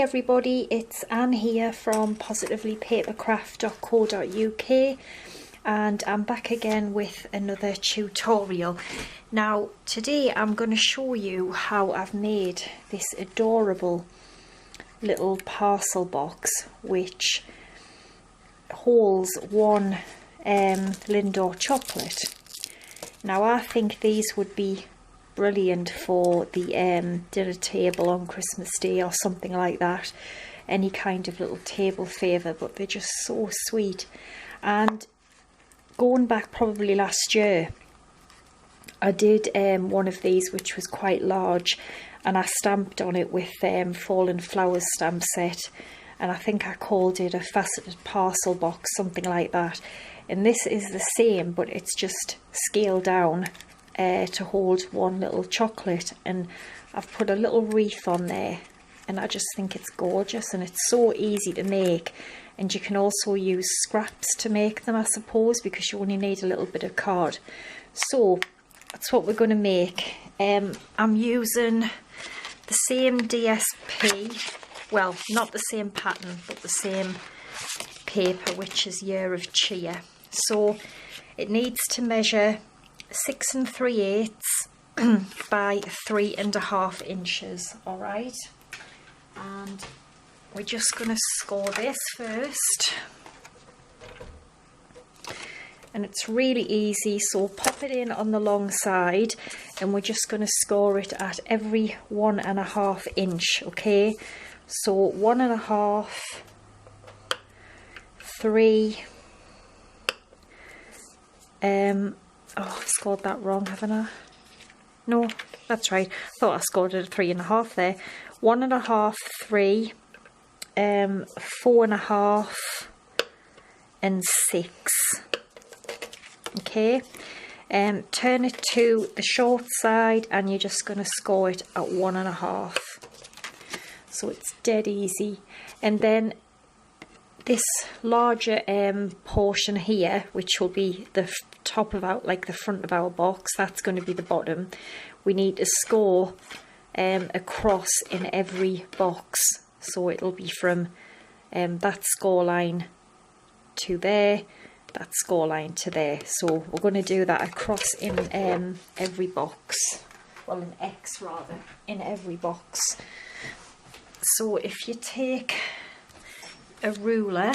everybody, it's Anne here from positivelypapercraft.co.uk, and I'm back again with another tutorial. Now today I'm going to show you how I've made this adorable little parcel box which holds one Lindor chocolate. Now I think these would be brilliant for the dinner table on Christmas Day or something like that, any kind of little table favour, but they're just so sweet. And going back probably last year, I did one of these which was quite large, and I stamped on it with Fallen Flowers stamp set, and I think I called it a faceted parcel box, something like that. And this is the same, but it's just scaled down to hold one little chocolate, and I've put a little wreath on there, and I just think it's gorgeous, and it's so easy to make. And you can also use scraps to make them, I suppose, because you only need a little bit of card. So that's what we're going to make. I'm using the same DSP, well, not the same pattern, but the same paper, which is Year of Cheer. So it needs to measure 6 3/8 by 3.5 inches. All right, and we're just going to score this first, and it's really easy. So pop it in on the long side, and we're just going to score it at every 1.5 inch. Okay, so 1.5, 3. Oh, I've scored that wrong, haven't I? No, that's right. I thought I scored it at 3.5 there. 1.5, 3, 4.5, and 6. Okay. Turn it to the short side, and you're just going to score it at 1.5. So it's dead easy. And then this larger portion here, which will be the top of our, like the front of our box, that's going to be the bottom. We need to score across in every box, so it'll be from that score line to there, that score line to there. So we're going to do that across in every box, well, in X rather, in every box. So if you take a ruler,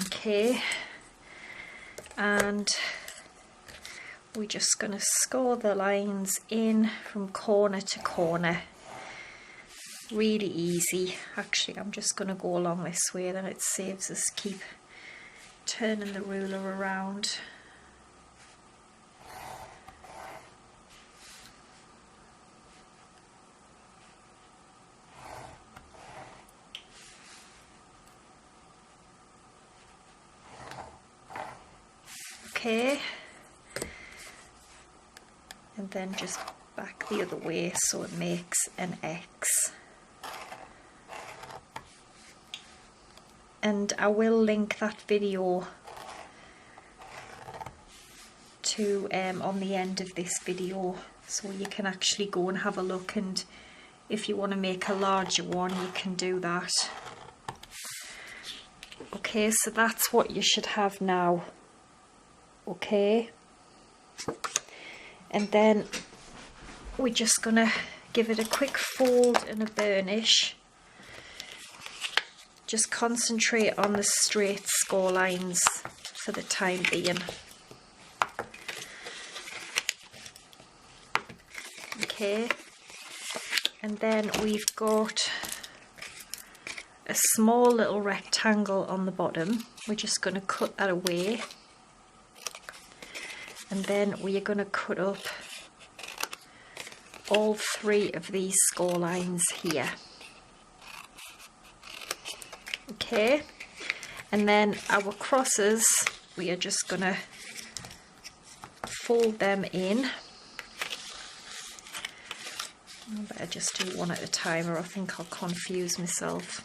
okay, and we're just going to score the lines in from corner to corner. Really easy. Actually, I'm just going to go along this way, then it saves us keep turning the ruler around. Okay, and then just back the other way so it makes an X. And I will link that video to on the end of this video, so you can actually go and have a look, and if you want to make a larger one you can do that. Okay, so that's what you should have now. Okay, and then we're just gonna give it a quick fold and a burnish. Just concentrate on the straight score lines for the time being. Okay, and then we've got a small little rectangle on the bottom. We're just going to cut that away. And then we are going to cut up all 3 of these score lines here. Okay, and then our crosses, we are just going to fold them in. I better just do one at a time, or I think I'll confuse myself.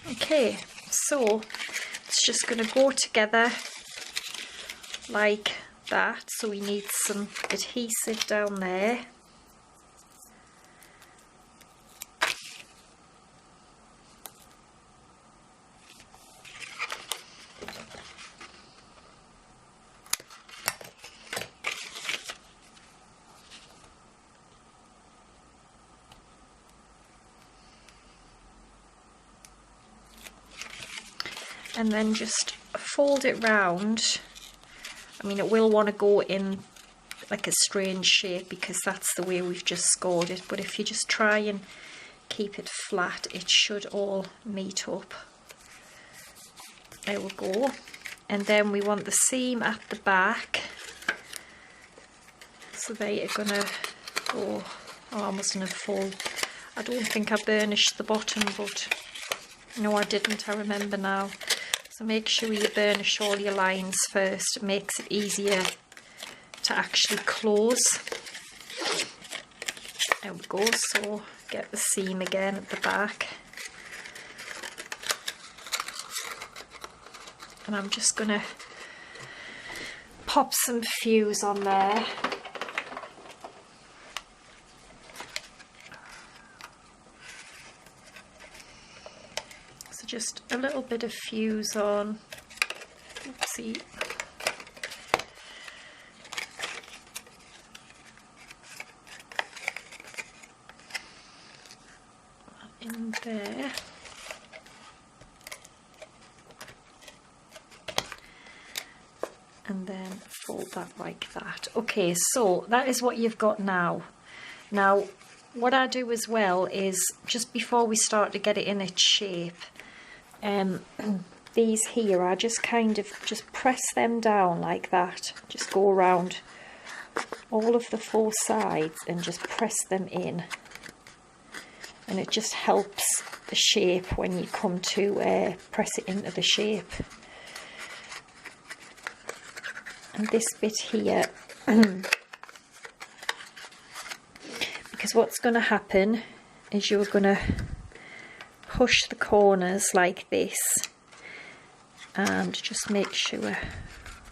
Okay, so it's just going to go together like that. So we need some adhesive down there. And then just fold it round. I mean, it will want to go in like a strange shape because that's the way we've just scored it, but if you just try and keep it flat, it should all meet up. There we go. And then we want the seam at the back, so they are gonna go, oh, I mustn't have folded. I don't think I burnished the bottom, but no, I didn't, I remember now. So make sure you burnish all your lines first. It makes it easier to actually close. There we go. So get the seam again at the back. And I'm just going to pop some fuse on there. Just a little bit of fuse on. Oopsie. In there. And then fold that like that. Okay, so that is what you've got now. Now, what I do as well is just before we start to get it in its shape, these here, I just kind of just press them down like that. Just go around all of the four sides and just press them in. And it just helps the shape when you come to press it into the shape. And this bit here, because what's going to happen is you're going to push the corners like this and just make sure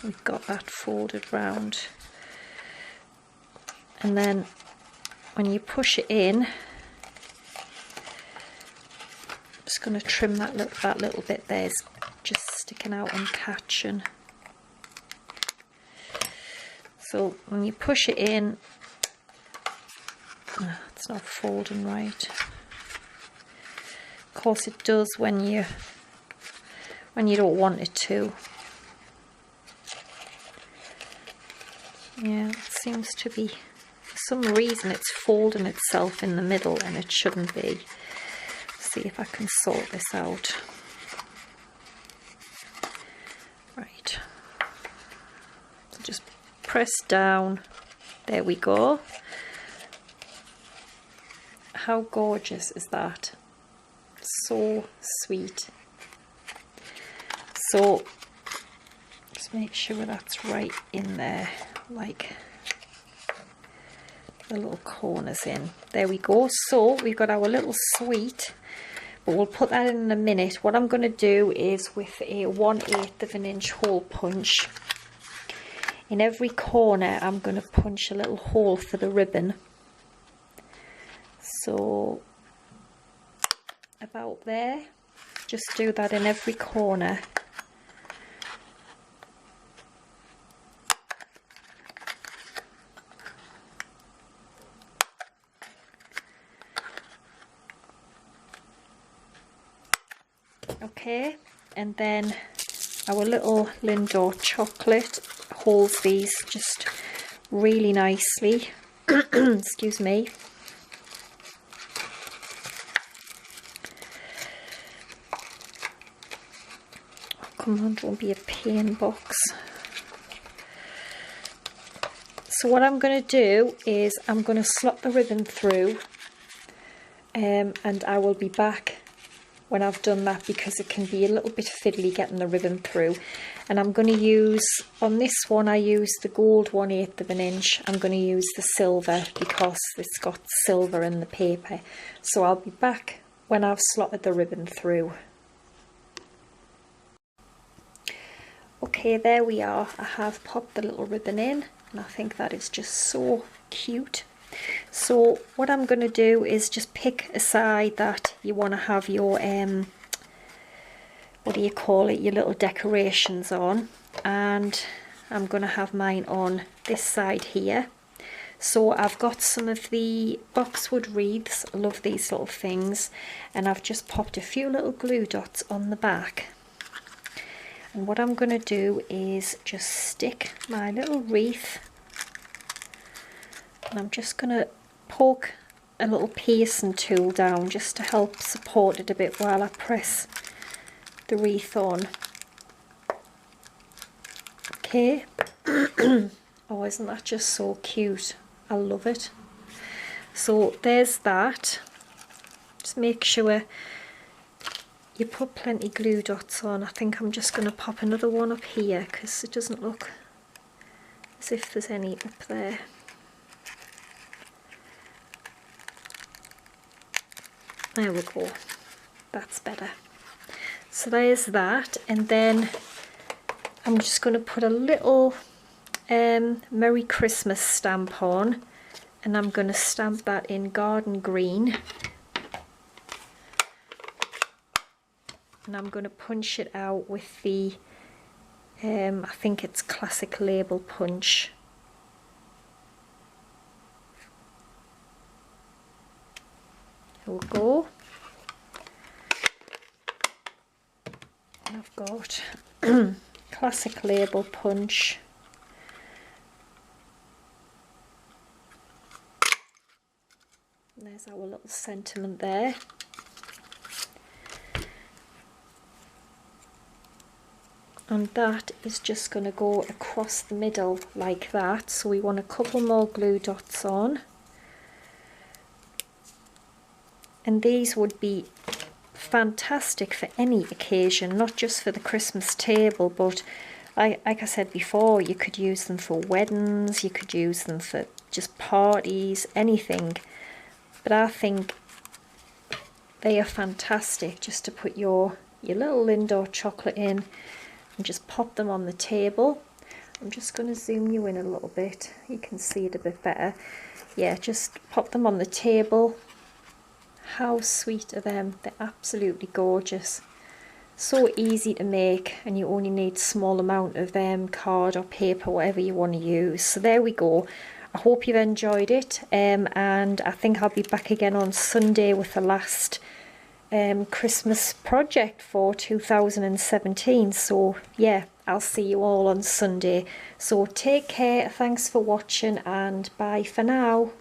we've got that folded round, and then when you push it in, I'm just going to trim that little bit there's just sticking out and catching. So when you push it in, it's not folding right. Of course it does when you don't want it to. Yeah, it seems to be, for some reason it's folding itself in the middle and it shouldn't be. Let's see if I can sort this out. Right. So just press down. There we go. How gorgeous is that? So sweet. So just make sure that's right in there, like the little corners in. There we go. So we've got our little sweet, but we'll put that in a minute. What I'm going to do is with a 1/8 of an inch hole punch, in every corner I'm going to punch a little hole for the ribbon. So about there, just do that in every corner. Okay, and then our little Lindor chocolate holds these just really nicely. Excuse me. Come on, don't be a pain box. So what I'm going to do is I'm going to slot the ribbon through, and I will be back when I've done that, because it can be a little bit fiddly getting the ribbon through. And I'm going to use, on this one I use the gold 1/8 of an inch. I'm going to use the silver because it's got silver in the paper. So I'll be back when I've slotted the ribbon through. Okay, there we are. I have popped the little ribbon in, and I think that is just so cute. So what I'm going to do is just pick a side that you want to have your what do you call it, your little decorations on, and I'm going to have mine on this side here. So I've got some of the boxwood wreaths. I love these little things, and I've just popped a few little glue dots on the back. And what I'm going to do is just stick my little wreath, and I'm just going to poke a little piercing tool down just to help support it a bit while I press the wreath on. Okay. Oh, isn't that just so cute? I love it. So there's that. Just make sure you put plenty glue dots on. I think I'm just going to pop another one up here because it doesn't look as if there's any up there. There we go. That's better. So there's that, and then I'm just going to put a little Merry Christmas stamp on, and I'm going to stamp that in garden green, and I'm going to punch it out with the I think it's Classic Label Punch. Here we go. And I've got Classic Label Punch. And there's our little sentiment there. And that is just going to go across the middle like that. So we want a couple more glue dots on. And these would be fantastic for any occasion, not just for the Christmas table, but like I said before, you could use them for weddings, you could use them for just parties, anything. But I think they are fantastic just to put your little Lindor chocolate in and just pop them on the table. I'm just going to zoom you in a little bit, you can see it a bit better. Yeah, just pop them on the table. How sweet are them? They're absolutely gorgeous. So easy to make, and you only need a small amount of card or paper, whatever you want to use. So there we go. I hope you've enjoyed it, and I think I'll be back again on Sunday with the last Christmas project for 2017. So yeah, I'll see you all on Sunday. So take care, thanks for watching, and bye for now.